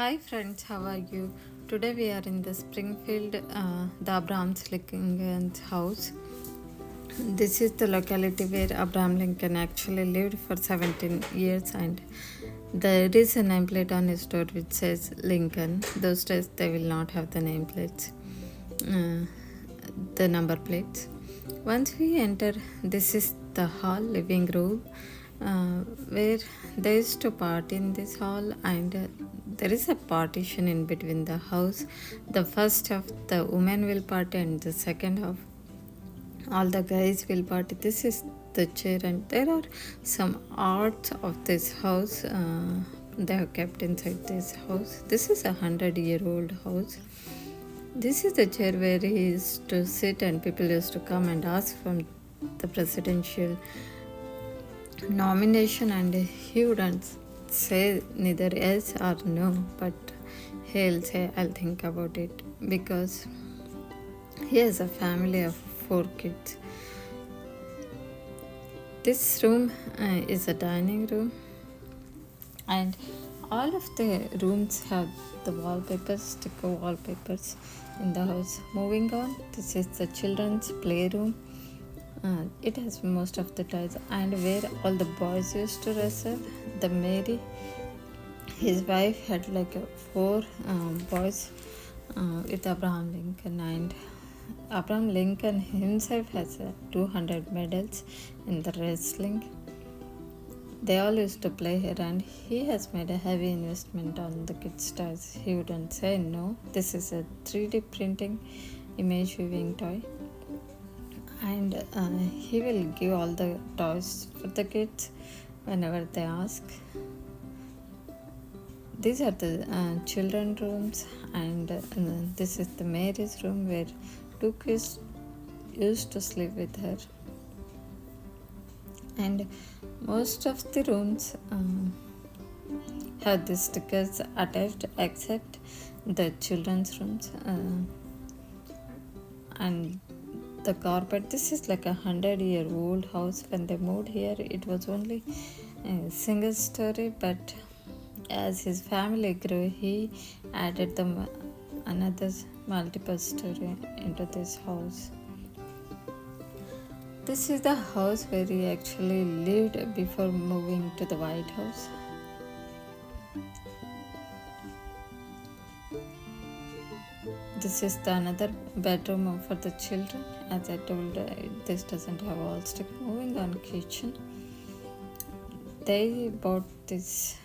Hi friends, how are you? Today we are in the Springfield, the Abraham's Lincoln's house. This is the locality where Abraham Lincoln actually lived for 17 years, and there is a nameplate on his door which says Lincoln. Those days they will not have the nameplates, the number plates. Once we enter, this is the hall, living room, where they used to party in this hall, and there is a partition in between the house. The first half the women will party, and the second half all the guys will party. This is the chair, and there are some arts of this house. They have kept inside this house. This is 100-year-old house. This is the chair where he used to sit, and people used to come and ask from the presidential nomination, and he wouldn't say neither yes or no, but he'll say, I'll think about it, because he has a family of 4 kids. This room is a dining room, and all of the rooms have the wallpapers, sticker wallpapers in the house. Moving on, this is the children's playroom. It has most of the toys, and where all the boys used to wrestle. The Mary, his wife, had like 4 boys with Abraham Lincoln, and Abraham Lincoln himself has 200 medals in the wrestling. They all used to play here, and he has made a heavy investment on the kids' toys. He wouldn't say no. This is a 3D printing image viewing toy, and he will give all the toys for the kids whenever they ask. These are the children rooms, and this is the Mary's room where 2 kids used to sleep with her. And most of the rooms have these stickers attached, except the children's rooms and the carpet. This is like 100-year-old house. When they moved here, it was only a single story, but as his family grew, he added another multiple story into this house. This is the house where he actually lived before moving to the White House. This is another bedroom for the children. As I told, this doesn't have wall stick. Moving on, kitchen. They bought this